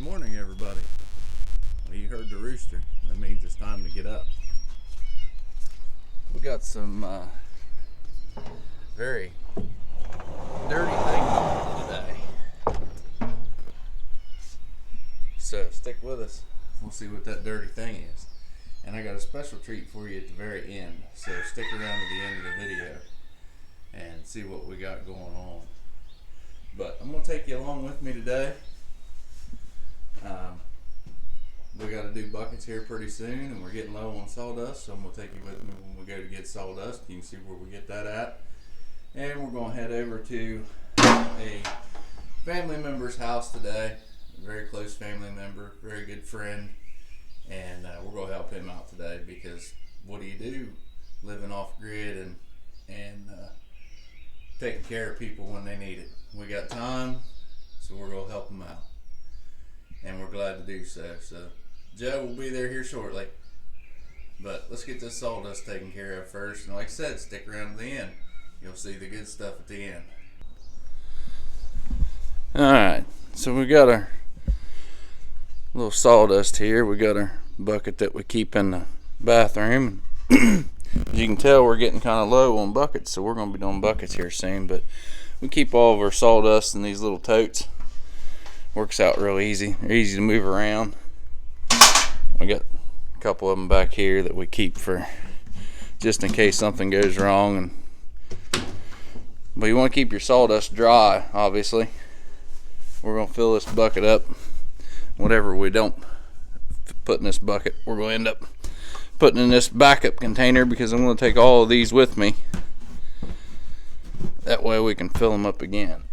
morning, everybody. Well, you heard the rooster. That means it's time to get up. We got some very dirty things today. So stick with us. We'll see what that dirty thing is. And I got a special treat for you at the very end. So stick around to the end of the video and see what we got going on. But I'm going to take you along with me today. We got to do buckets here pretty soon, and we're getting low on sawdust, so I'm going to take you with me when we go to get sawdust. You can see where we get that at. And we're going to head over to a family member's house today, a very close family member, very good friend, and we're going to help him out today because what do you do living off grid and taking care of people when they need it? We got time, so we're going to help them out. And we're glad to do so. So Joe will be there here shortly. But let's get this sawdust taken care of first. And like I said, stick around to the end. You'll see the good stuff at the end. Alright, so we got our little sawdust here. We got our bucket that we keep in the bathroom. As you can tell, we're getting kind of low on buckets, so we're going to be doing buckets here soon. But we keep all of our sawdust in these little totes. Works out real easy. They're easy to move around. We got a couple of them back here that we keep for just in case something goes wrong. But you want to keep your sawdust dry, obviously. We're going to fill this bucket up. Whatever we don't put in this bucket, we're going to end up putting in this backup container because I'm going to take all of these with me. That way we can fill them up again.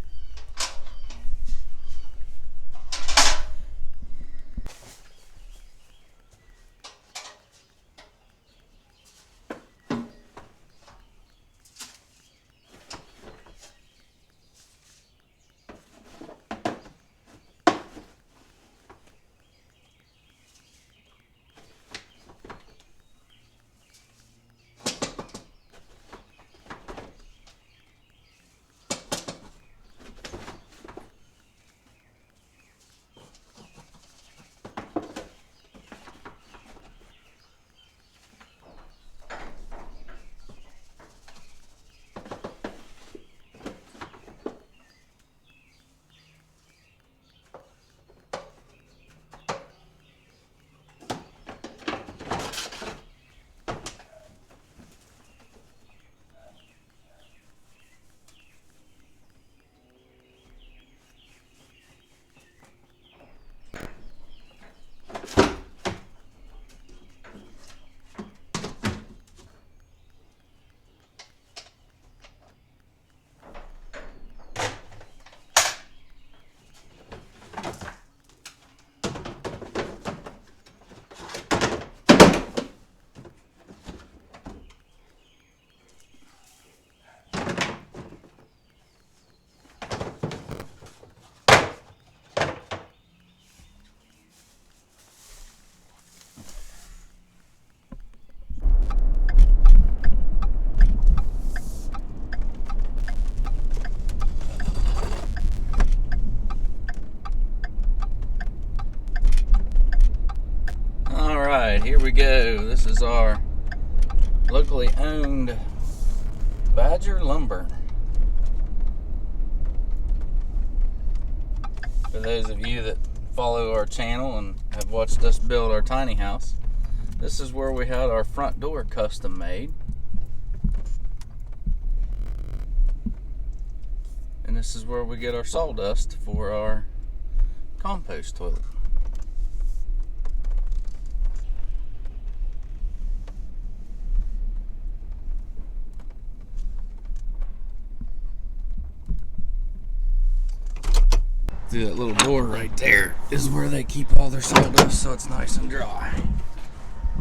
Here we go. This is our locally owned Badger Lumber. For those of you that follow our channel and have watched us build our tiny house, this is where we had our front door custom made. And this is where we get our sawdust for our compost toilet. Through that little door right there is where they keep all their sawdust, so it's nice and dry.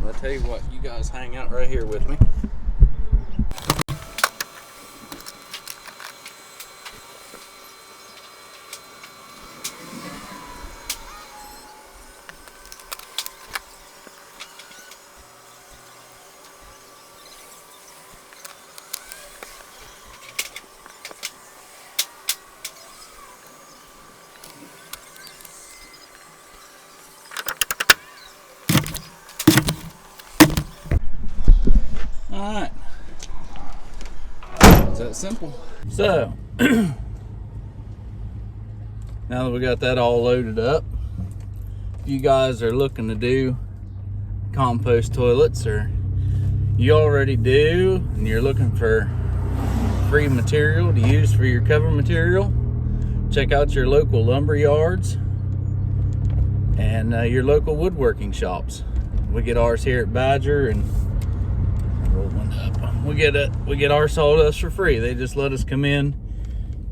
But I tell you what, you guys hang out right here with me. that simple. So, now that we got that all loaded up, if you guys are looking to do compost toilets, or you already do, and you're looking for free material to use for your cover material, check out your local lumber yards and your local woodworking shops. We get ours here at Badger, and roll one up. We get our sawdust for free. They just let us come in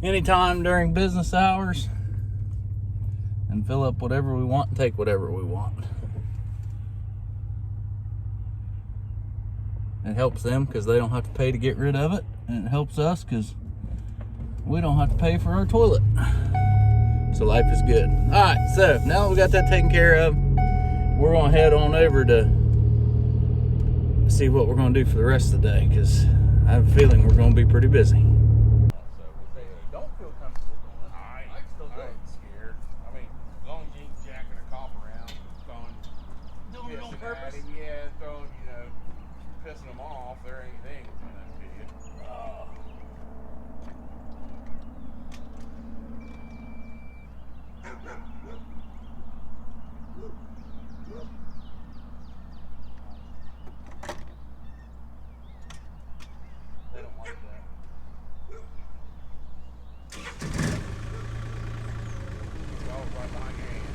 anytime during business hours and fill up whatever we want and take whatever we want. It helps them because they don't have to pay to get rid of it, and it helps us because we don't have to pay for our toilet. So life is good. All right, so now that we got that taken care of, we're gonna head on over to see what we're gonna do for the rest of the day, because I have a feeling we're gonna be pretty busy. Don't feel comfortable doing it. I ain't scared. I mean, as long as you ain't jacking a cop around, Doing it on pissing purpose? at him, yeah, throwing, pissing him off, there ain't anything doing that to you. They don't like that. Dog's right behind your hand.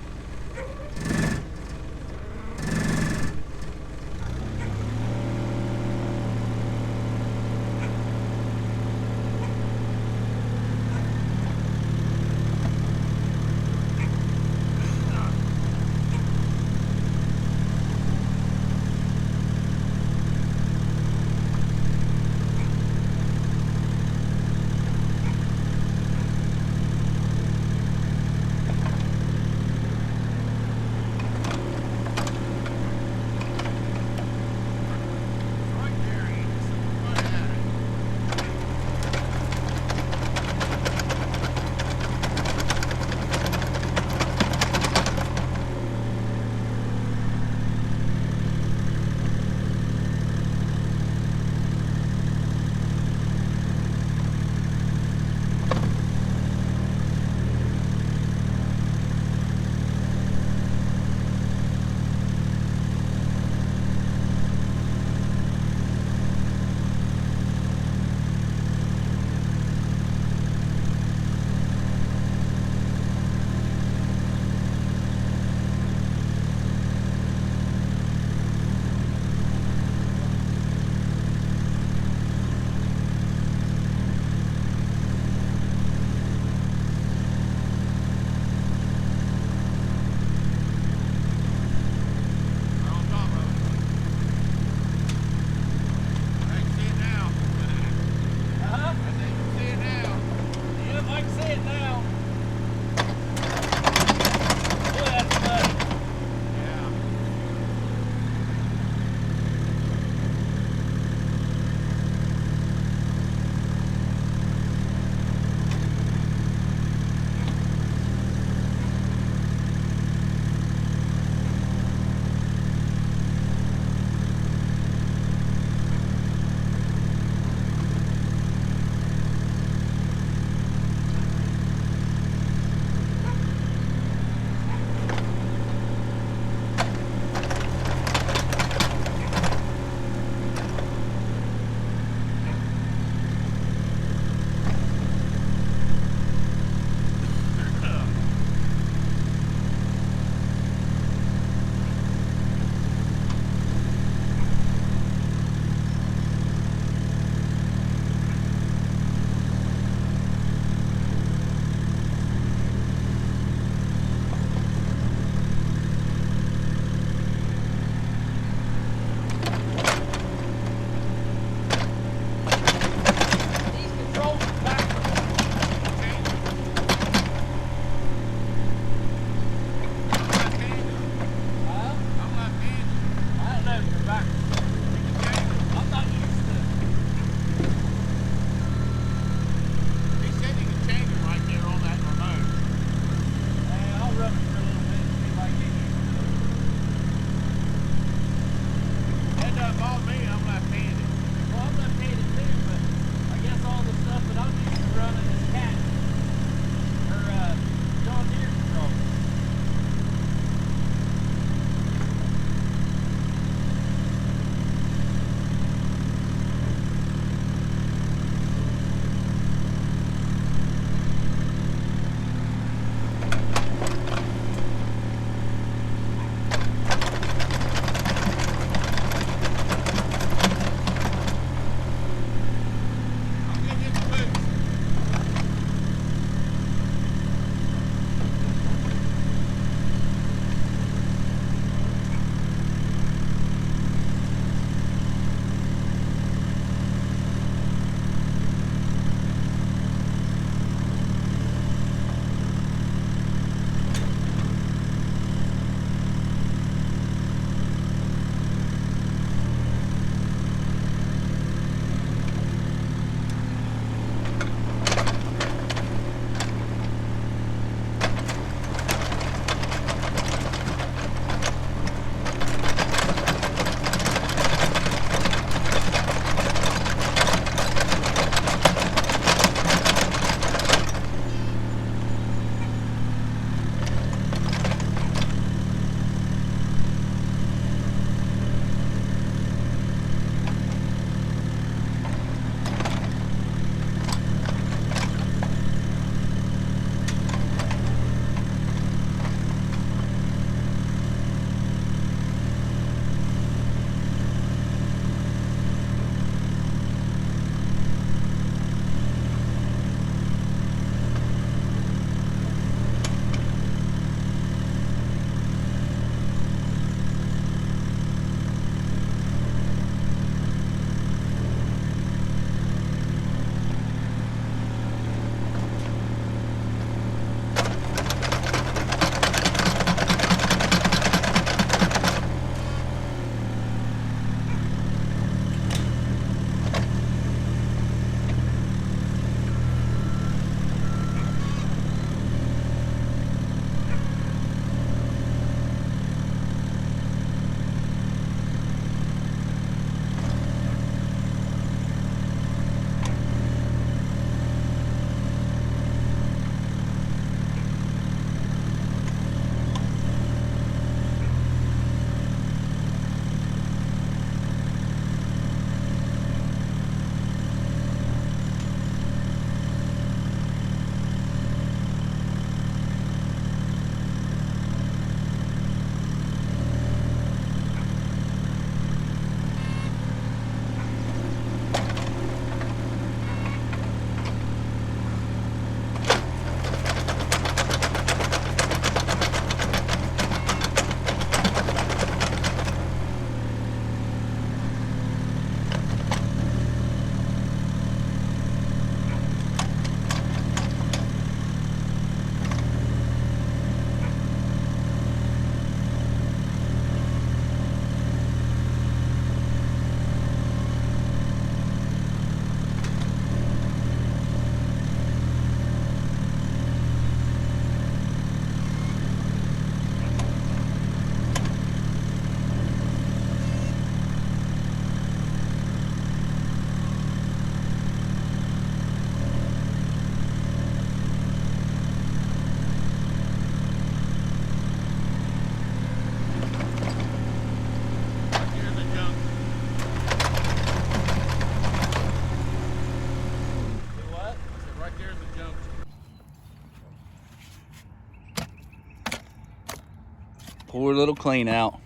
Poor little clean out.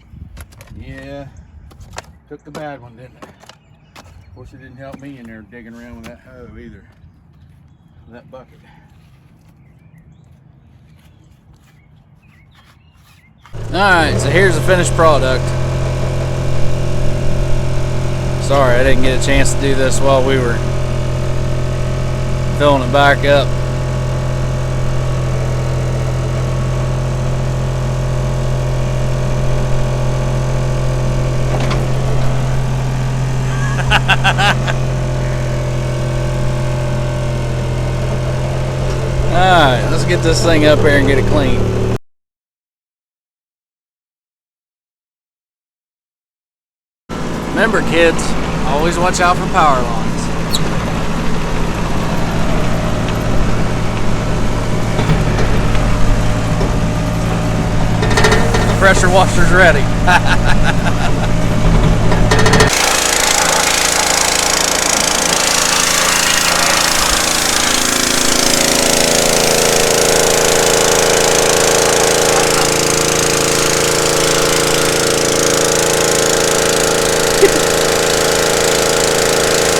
Yeah, took the bad one, didn't it? Of course, it didn't help me in there digging around with that hoe either. That bucket. Alright, so here's the finished product. Sorry, I didn't get a chance to do this while we were filling it back up. Alright, let's get this thing up here and get it clean. Remember, kids, always watch out for power lines. Pressure washer's ready.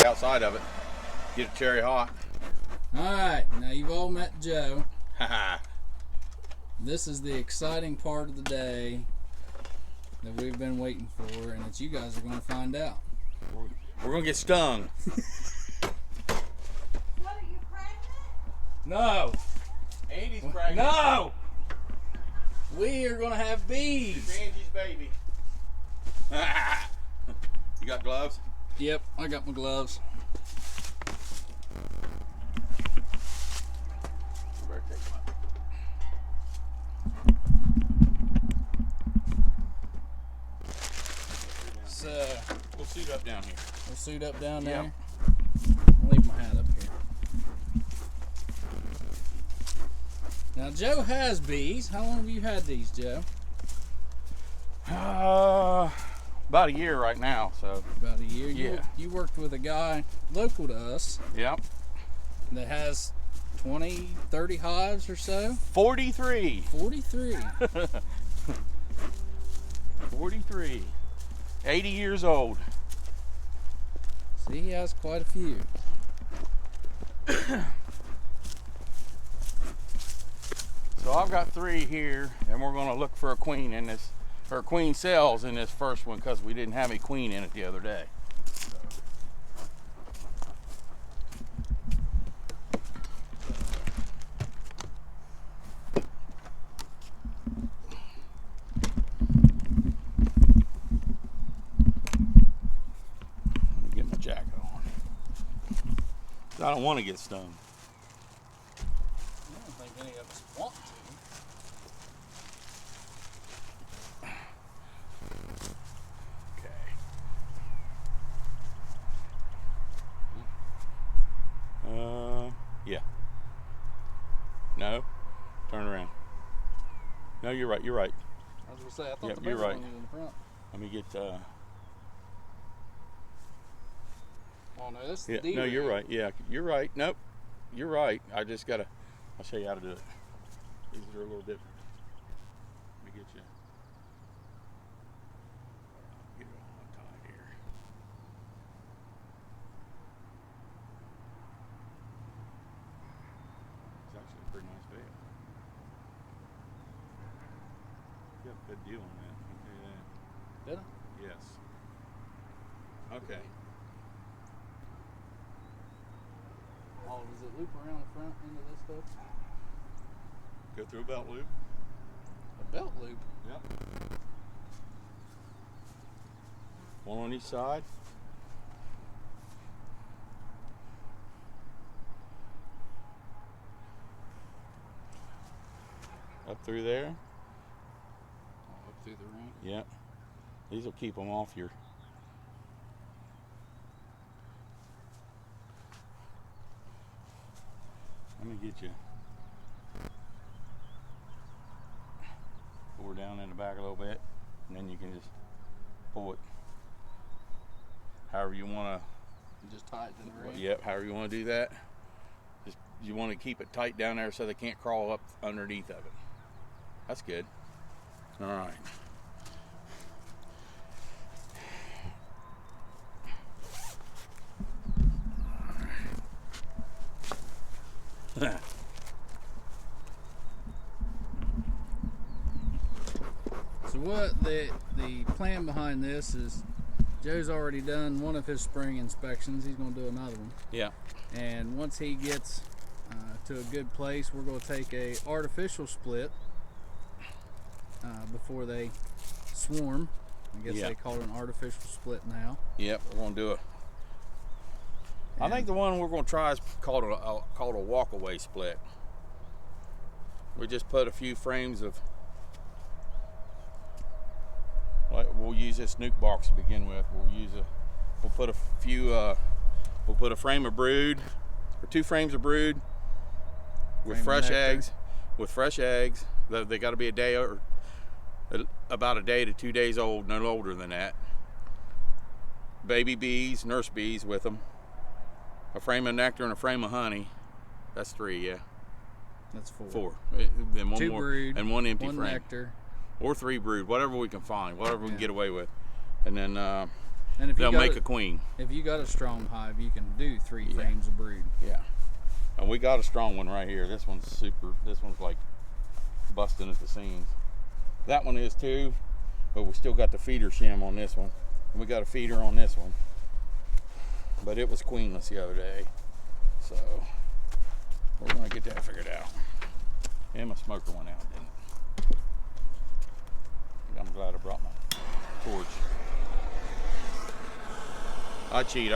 Outside of it, get it cherry hot. Alright, now you've all met Joe. Haha. This is the exciting part of the day that we've been waiting for, and that you guys are going to find out. We're gonna get stung. What, are you pregnant? No! Andy's pregnant. No! We are going to have bees! It's Angie's baby. You got gloves? Yep, I got my gloves. Better take them out. So, We'll suit up down here. we'll suit up down Yep. there. I'll leave my hat up here. Now, Joe has bees. How long have you had these, Joe? About a year right now, so. About a year. Yeah. You worked with a guy local to us Yep. that has 20, 30 hives or so. 43. 43. 43. 80 years old. See, he has quite a few. So I've got 3 here, and we're gonna look for a queen in this, or queen cells in this first one, because we didn't have a queen in it the other day. Let me get my jacket on. I don't want to get stung. I don't think any of us want to. Yeah. No. Turn around. No, you're right. You're right. I was gonna say, I thought Yep, the you're bigger right. one was in the front. Let me get. Oh no, this is Yeah. the No, you're D-ring. right. Yeah, you're right. Nope. You're right. I just gotta. I'll show you how to do it. These are a little different. Let me get you. Get it all tied here. It's actually a pretty nice veil. You have a good deal on that. I can tell you that. Did I? Yes. Okay. Oh, does it loop around the front end of this stuff? Go through a belt loop. A belt loop? Yep. One on each side. Up through there. Oh, up through the ring. Yep. These will keep them off your. Let me get you. Pour down in the back a little bit, and then you can just pull it however you want And just tie it to the to. ring. Yep, however you want to do that. Just you want to keep it tight down there so they can't crawl up underneath of it. That's good. All right. So what the plan behind this is, Joe's already done one of his spring inspections. He's going to do another one. Yeah. And once he gets to a good place, we're going to take a artificial split before they swarm. I guess Yeah. they call it an artificial split now. Yep, we're gonna do it. I think the one we're gonna try is called a walkaway split. We just put a few frames of. Like, we'll use this nuke box to begin with. We'll put a few. We'll put a frame of brood, or 2 frames of brood, with Frame of fresh nectar. eggs. With fresh eggs, they got to be a day or about a day to 2 days old, no older than that. Baby bees, nurse bees with them. A frame of nectar and a frame of honey. That's 3, yeah. That's 4. 4. Then one 2 more brood, and 1 empty 1 frame. nectar. Or 3 brood, whatever we can find, whatever we can Yeah. get away with. And then And if they'll you make got a queen. if you got a strong hive, you can do 3 Yeah. frames of brood. Yeah. And we got a strong one right here. This one's super. This one's like busting at the seams. That one is too, but we still got the feeder shim on this one. And we got a feeder on this one. But it was queenless the other day. So we're gonna get that figured out. And my smoker went out, didn't it? I'm glad I brought my torch. I cheat.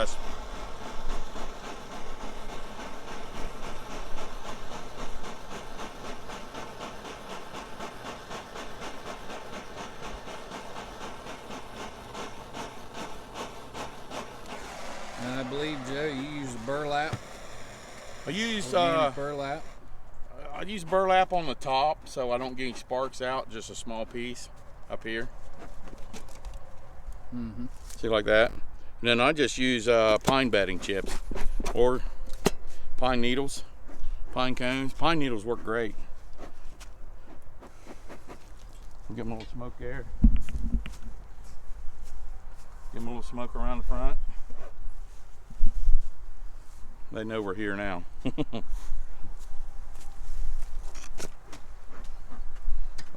And I believe, Joe, you use burlap. I used Organic burlap. I use burlap on the top so I don't get any sparks out, just a small piece up here. Mm-hmm. See, like that. And then I just use pine bedding chips or pine needles, pine cones. Pine needles work great. Give them a little smoke there. Give them a little smoke around the front. They know we're here now.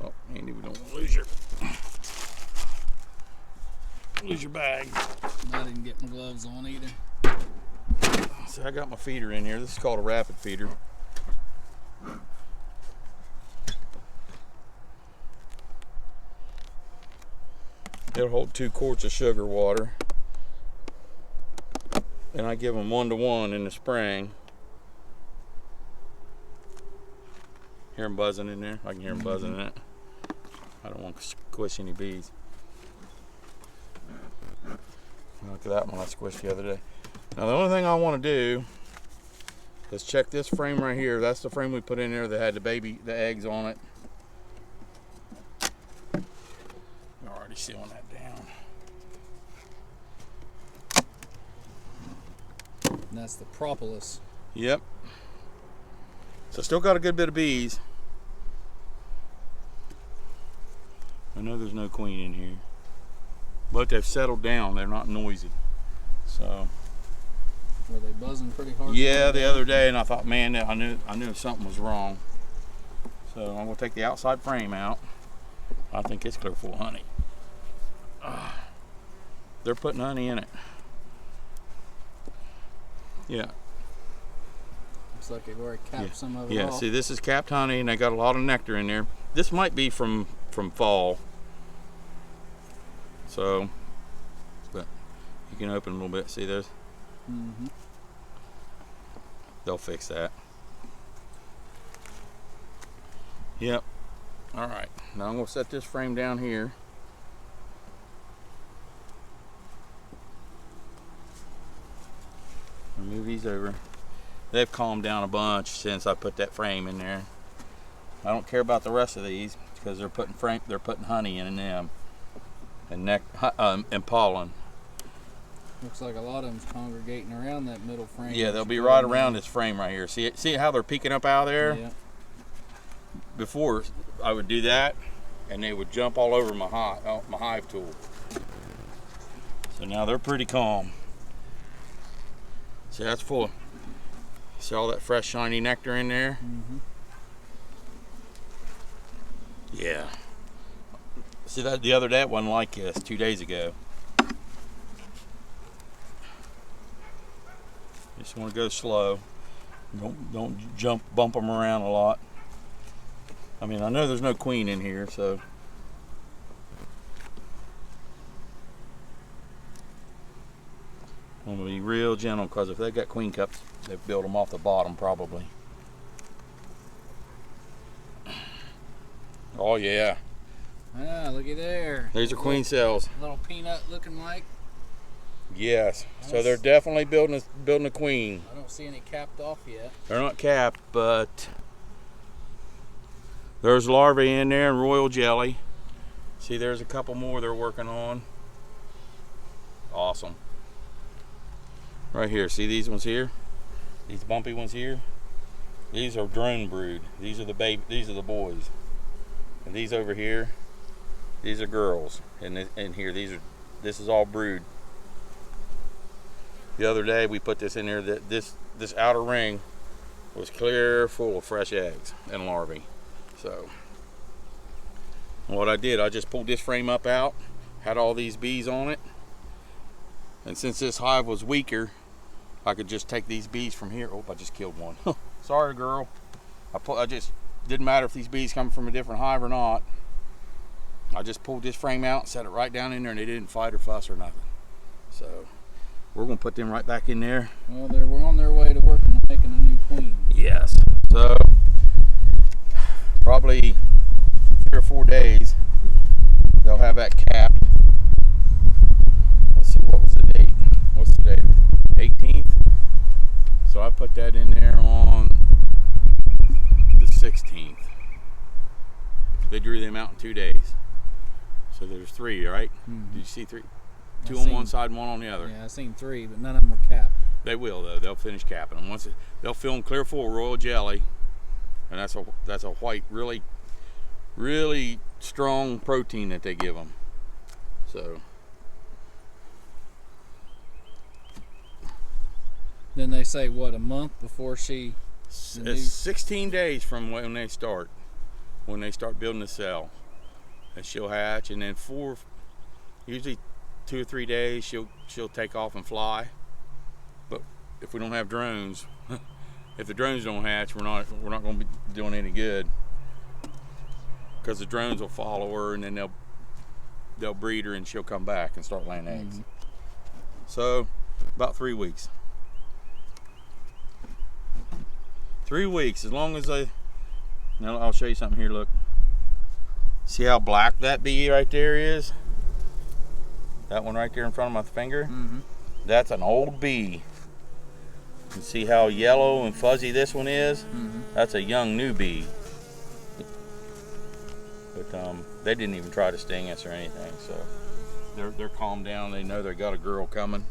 Oh, Andy, we don't want to lose your bag. I didn't get my gloves on either. So I got my feeder in here. This is called a rapid feeder. It'll hold 2 quarts of sugar water. And I give them 1 to 1 in the spring. Hear them buzzing in there? I can hear them buzzing in it. I don't want to squish any bees. Look at that one I squished the other day. Now the only thing I want to do is check this frame right here. That's the frame we put in there that had the eggs on it. We're already sealing that down. And that's the propolis. Yep. So still got a good bit of bees. I know there's no queen in here, but they've settled down. They're not noisy. So Were they buzzing pretty hard? yeah, the other day, and I thought, man, I knew something was wrong. So I'm gonna take the outside frame out. I think it's clear full of honey. They're putting honey in it. Yeah. Looks like they've already capped some of it Yeah, off. see, this is capped honey, and they got a lot of nectar in there. This might be from fall. So, but you can open a little bit. See those? Mm-hmm. They'll fix that. Yep. All right. Now I'm gonna set this frame down here. Move these over. They've calmed down a bunch since I put that frame in there. I don't care about the rest of these because they're putting honey in them and pollen. Looks like a lot of them's congregating around that middle frame. Yeah, they'll be right around this frame right here. See how they're peeking up out of there? Yeah. Before I would do that, and they would jump all over my hive tool. So now they're pretty calm. See, that's full. See all that fresh, shiny nectar in there? Mm-hmm. Yeah. See that the other day it wasn't like this 2 days ago. Just want to go slow. Don't bump them around a lot. I mean, I know there's no queen in here, so. I'm gonna be real gentle, because if they got queen cups, they build them off the bottom probably. Oh yeah. Ah, looky there. These are queen cells. Little peanut looking like. Yes. So they're definitely building a queen. I don't see any capped off yet. They're not capped, but there's larvae in there and royal jelly. See, there's a couple more they're working on. Awesome. Right here, see these ones here? These bumpy ones here? These are drone brood. These are the boys. And these over here, these are girls. And here, this is all brood. The other day we put this in there, that this outer ring was clear full of fresh eggs and larvae. So what I did, I just pulled this frame up out, had all these bees on it, and since this hive was weaker, I could just take these bees from here. Oh, I just killed one. Sorry, girl. I just didn't matter if these bees come from a different hive or not. I just pulled this frame out, set it right down in there, and they didn't fight or fuss or nothing. So we're gonna put them right back in there. Well, we're on their way to working on making a new queen. Yes. So probably 3 or 4 days they'll have that capped. Let's see, what was the date? What's the date? 18th. So I put that in there on the 16th. They drew them out in 2 days. So there's 3, right? Mm-hmm. Did you see 3? 2 on one side and 1 on the other. Yeah, I seen 3, but none of them were capped. They will though. They'll finish capping them. They'll fill them clear full of royal jelly, and that's a white, really strong protein that they give them. So Then they say what, a month before she? it's 16 days from when they start building the cell, and she'll hatch, and then usually 2 or 3 days she'll take off and fly. But if we don't have drones, if the drones don't hatch, we're not going to be doing any good, because the drones will follow her, and then they'll breed her, and she'll come back and start laying eggs. So about 3 weeks. 3 weeks, as long as now I'll show you something here. Look, see how black that bee right there is? That one right there in front of my finger? Mm-hmm. That's an old bee. You see how yellow and fuzzy this one is? Mm-hmm. That's a young new bee. But they didn't even try to sting us or anything, so they're calmed down. They know they got a girl coming.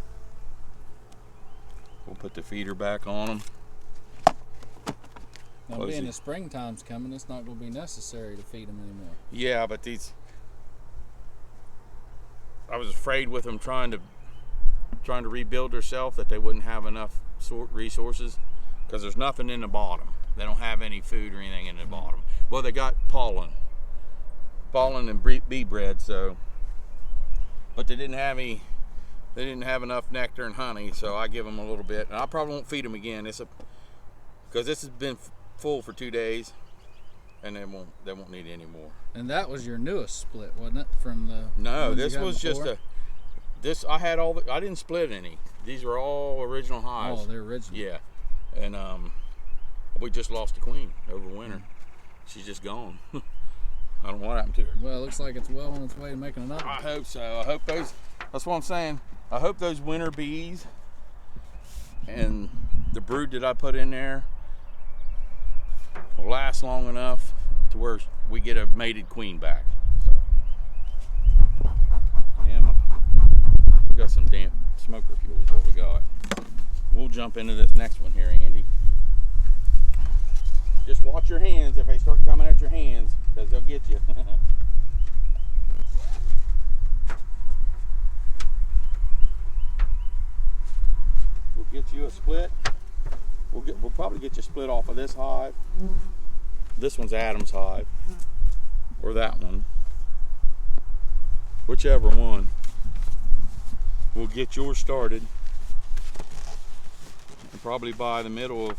We'll put the feeder back on them. Now, being the springtime's coming, it's not going to be necessary to feed them anymore. Yeah, but I was afraid with them trying to rebuild herself that they wouldn't have enough resources, because there's nothing in the bottom. They don't have any food or anything in the bottom. Well, they got pollen and bee bread, so, but they didn't have enough nectar and honey, so I give them a little bit, and I probably won't feed them again. Because this has been full for 2 days, and they won't need any more. And that was your newest split, wasn't it? From the no, this was just I had I didn't split any. These are all original hives. Oh, they're original. Yeah, and we just lost the queen over winter. She's just gone. I don't know what happened to her. Well, it looks like it's well on its way to making another. I hope so. I hope that's what I'm saying. I hope those winter bees and the brood that I put in there will last long enough to where we get a mated queen back. So, yeah, we got some damp smoker fuel is what we got. We'll jump into this next one here, Andy. Just watch your hands if they start coming at your hands, because they'll get you. you a split. We'll probably get you a split off of this hive. This one's Adam's hive, or that one, whichever one. We'll get yours started, and probably by the middle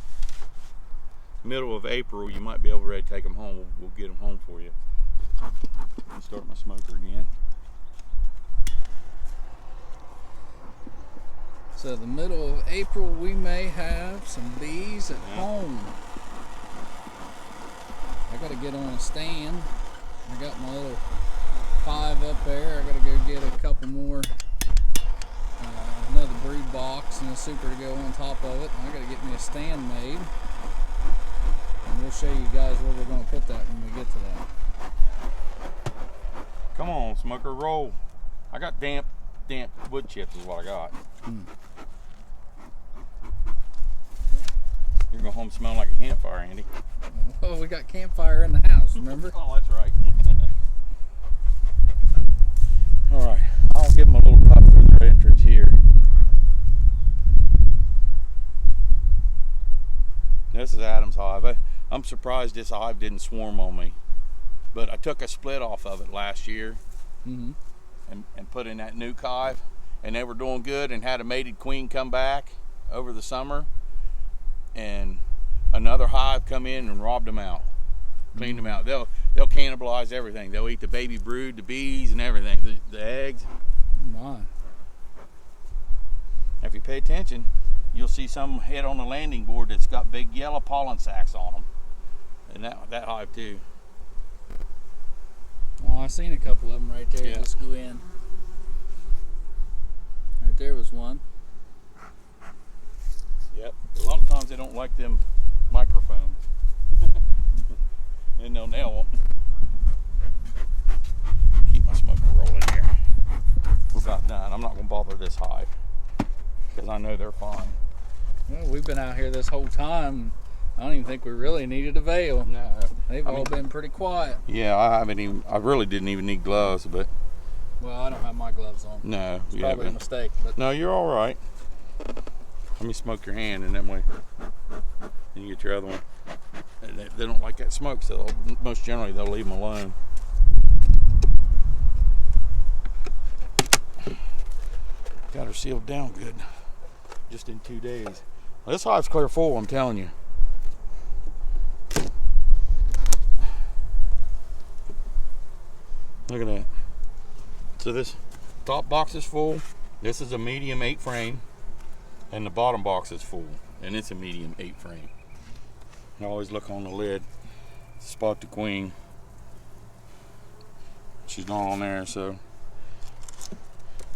of April, you might be able to ready to take them home. We'll get them home for you. Let me start my smoker again. So the middle of April, we may have some bees at home. I gotta get on a stand. I got my little hive up there. I gotta go get a couple more, another brood box and a super to go on top of it. I gotta get me a stand made. And we'll show you guys where we're gonna put that when we get to that. Come on, smoker, roll. I got damp wood chips is what I got. You're going home smelling like a campfire, Andy. Oh, we got campfire in the house, remember? Oh, that's right. All right, I'll give them a little puff through their entrance here. This is Adam's hive. I'm surprised this hive didn't swarm on me, but I took a split off of it last year and put in that nuke hive, and they were doing good and had a mated queen come back over the summer, and another hive come in and robbed them out, cleaned them out. They'll cannibalize everything. They'll eat the baby brood, the bees, and everything, the eggs. My. If you pay attention, you'll see some head on the landing board that's got big yellow pollen sacs on them, and that hive too. Oh, I seen a couple of them right there. Yeah. Just go in. Right there was one. Yep. A lot of times they don't like them microphones, and they'll nail them. Keep my smoker rolling here. We're about done. I'm not going to bother this hive because I know they're fine. Well, we've been out here this whole time. I don't even think we really needed a veil. No. They've all been pretty quiet. Yeah, I really didn't even need gloves, but Well, I don't have my gloves on. no. It's probably a mistake, but No, you're all right. Let me smoke your hand, and that way you get your other one. And they don't like that smoke, so most generally they'll leave them alone. Got her sealed down good, just in 2 days. Well, this hive's clear full, I'm telling you. Look at that. So this top box is full. This is a medium 8 frame. And the bottom box is full, and it's a medium 8 frame. I always look on the lid, spot the queen. She's not on there, so.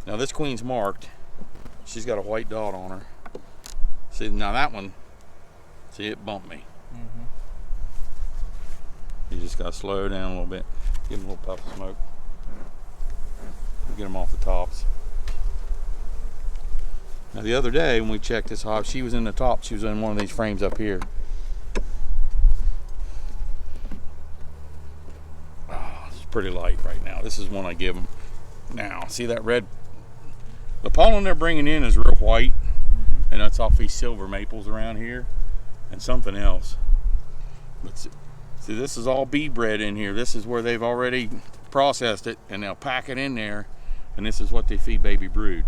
Now this queen's marked. She's got a white dot on her. See, now that one, see, it bumped me. You just gotta slow down a little bit. Give them a little puff of smoke. Get them off the tops. Now the other day when we checked this hive, she was in the top. She was in one of these frames up here. Oh, this is pretty light right now. This is one I give them. Now, see that red? The pollen they're bringing in is real white, and that's off these silver maples around here, and something else. But see, this is all bee bred in here. This is where they've already processed it, and they'll pack it in there, and this is what they feed baby brood.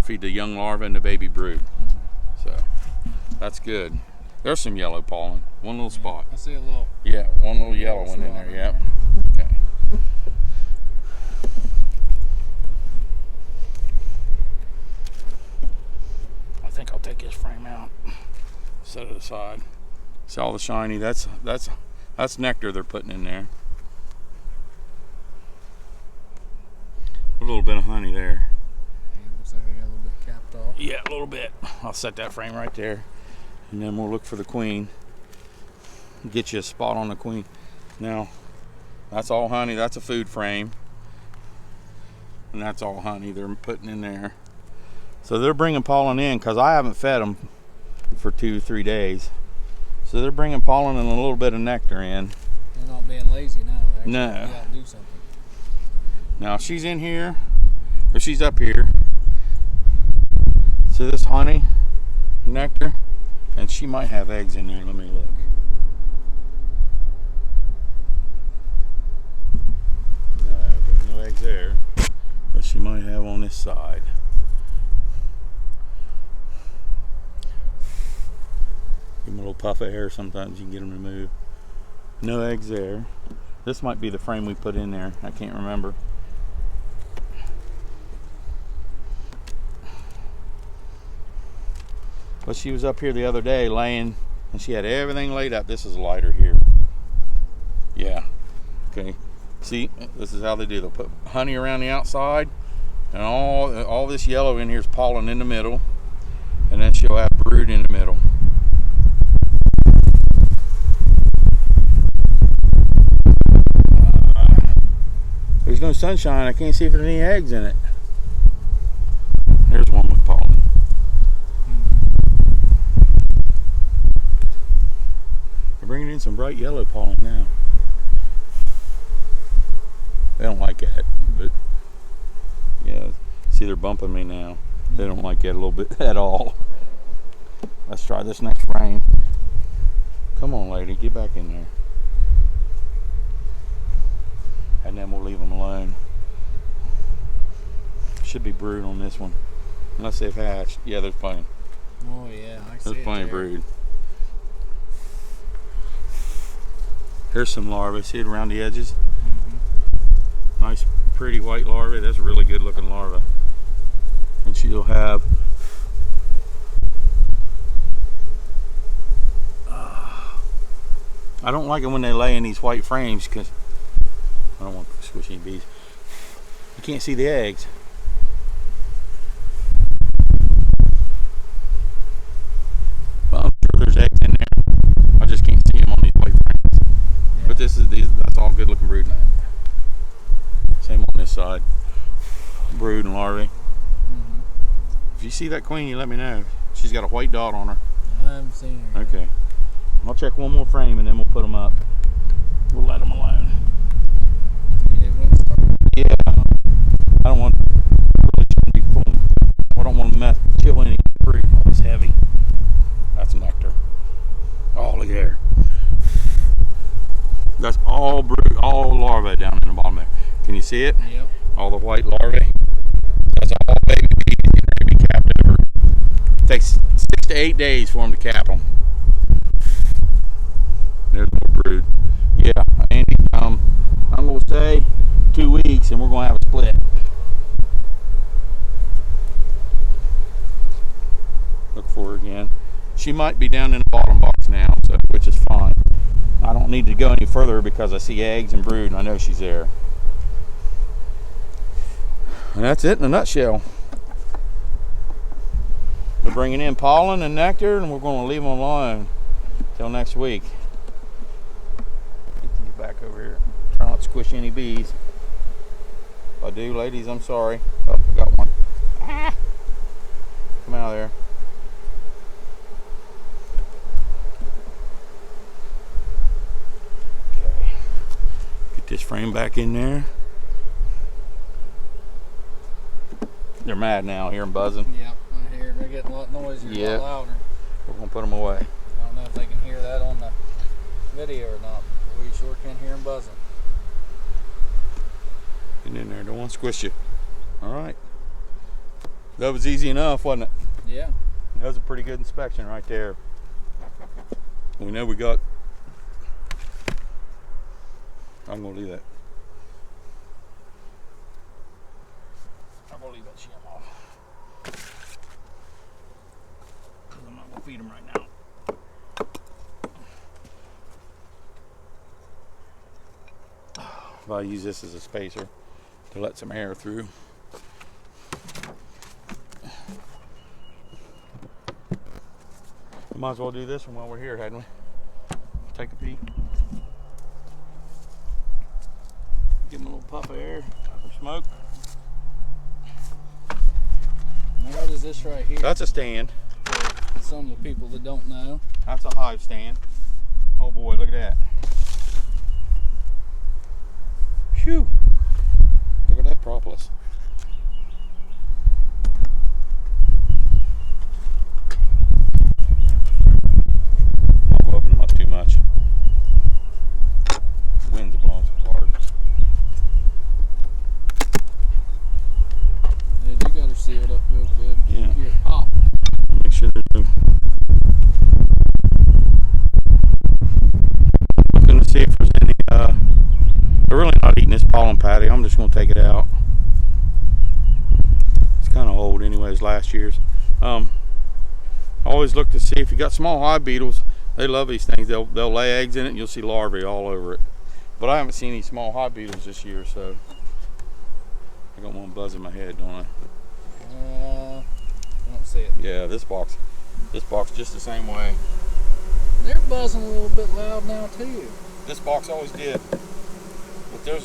Feed the young larvae and the baby brood. So that's good. There's some yellow pollen. One little spot. I see a little. Yeah, one little yellow one in there. Yep. Okay. I think I'll take this frame out. Set it aside. See all the shiny? That's nectar they're putting in there. A little bit of honey there. Looks like I got a little bit capped off. Yeah, a little bit. I'll set that frame right there, and then we'll look for the queen. Get you a spot on the queen. Now, that's all honey. That's a food frame, and that's all honey they're putting in there. So they're bringing pollen in because I haven't fed them for 2-3 days. So they're bringing pollen and a little bit of nectar in. They're not being lazy now. They're No. actually out to do something. Now she's in here, or she's up here. See this honey? nectar, and she might have eggs in there. Let me look. No, there's no eggs there, but she might have on this side. Give them a little puff of air. Sometimes you can get them to move. No eggs there. This might be the frame we put in there. I can't remember. But she was up here the other day laying, and she had everything laid out. This is a lighter here. Yeah. Okay. See, this is how they do. They'll put honey around the outside, and all this yellow in here is pollen in the middle, and then she'll have brood in the middle. There's no sunshine. I can't see if there's any eggs in it. There's one with pollen. They're bringing in some bright yellow pollen now. They don't like that, but yeah, see they're bumping me now. They don't like that a little bit at all. Let's try this next frame. Come on, lady, get back in there. And then we'll leave them alone. Should be brood on this one, unless they've hatched. Yeah, there's plenty. Oh yeah, I see There's it plenty of there. brood. Here's some larvae. See it around the edges? Nice, pretty white larvae. That's a really good looking larva. And she'll have I don't like it when they lay in these white frames because I don't want to squish any bees. You can't see the eggs. Well, I'm sure there's eggs in there. I just can't see them on these white frames. Yeah. But that's all good looking brood now. Same on this side. Brood and larvae. If you see that queen, you let me know. She's got a white dot on her. I haven't seen her. Yet. Okay. I'll check one more frame and then we'll put them up. We'll let them alone. Yeah, when it started. Yeah. I don't want really shouldn't be pulling. I don't want to chill any brood. Oh, it's heavy. That's nectar. Oh, look there. That's all brood, all larvae down in the bottom there. Can you see it? Yep. All the white larvae. That's all baby bees getting ready to be capped over. It takes 6 to 8 days for them to cap them. There's more brood. Yeah, Andy, I'm going to say 2 weeks and we're going to have a split. Look for her again. She might be down in the bottom box now, so which is fine. I don't need to go any further because I see eggs and brood and I know she's there. And that's it in a nutshell. We're bringing in pollen and nectar and we're going to leave them alone till next week. Get these back over here. Try not to squish any bees. If I do, ladies, I'm sorry. Oh, I got one. Ah! Come out of there. Okay. Get this frame back in there. They're mad now. Hear them buzzing. Yep, I hear they're getting a lot noisier, Yeah. a lot louder. We're gonna put them away. I don't know if they can hear that on the video or not, but we sure can hear them buzzing. Get in there. Don't want to squish you. All right. That was easy enough, wasn't it? Yeah. That was a pretty good inspection right there. We know we got. I'm gonna leave that. I'm gonna leave that shim off. Because I'm not gonna feed them right now. I'll use this as a spacer to let some air through. We might as well do this one while we're here, hadn't we? Take a peek. Give them a little puff of air, some smoke. Now what is this right here? That's a stand. For some of the people that don't know. That's a hive stand. Oh boy, look at that. Phew. Look at that propolis. gonna take it out. It's kind of old anyways, last year's. I always look to see if you got small hive beetles. They love these things. They'll lay eggs in it and you'll see larvae all over it. But I haven't seen any small hive beetles this year, so I got one buzzing my head, don't I? I don't see it. Yeah, this box just the same way. They're buzzing a little bit loud now too. This box always did. But there's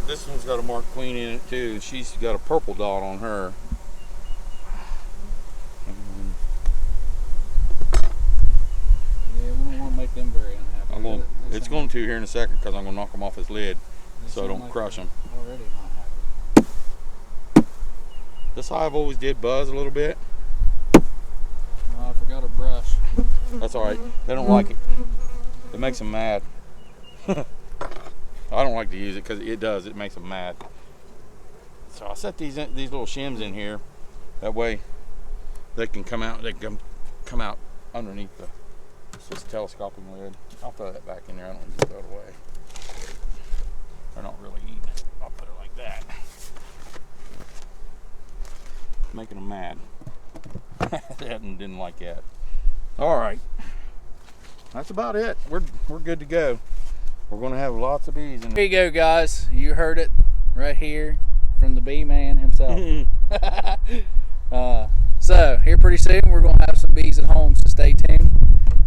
this one's got a marked queen in it too. She's got a purple dot on her. Yeah, we don't want to make them very unhappy. It's going to here in a second because I'm going to knock them off his lid so I don't like crush them. Already not happy. This hive always did buzz a little bit. Oh, I forgot a brush. That's all right. They don't like it. It makes them mad. I don't like to use it because it does. It makes them mad. So I set these little shims in here. That way they can come out. They can come out underneath this telescoping lid. I'll throw that back in there. I don't need to throw it away. They're not really eating it. I'll put it like that. Making them mad. Didn't like that. All right. That's about it. We're good to go. We're going to have lots of bees in There you go, guys. You heard it right here from the bee man himself. So here pretty soon we're going to have some bees at home, so stay tuned,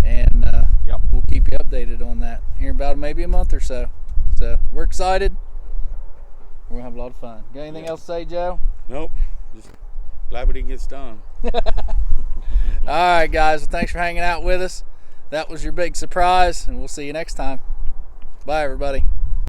and Yep. we'll keep you updated on that here about maybe a month or so. So we're excited. We're going to have a lot of fun. Got anything else to say, Joe? Nope. Just glad we didn't get stung. All right, guys. Well, thanks for hanging out with us. That was your big surprise, and we'll see you next time. Bye, everybody.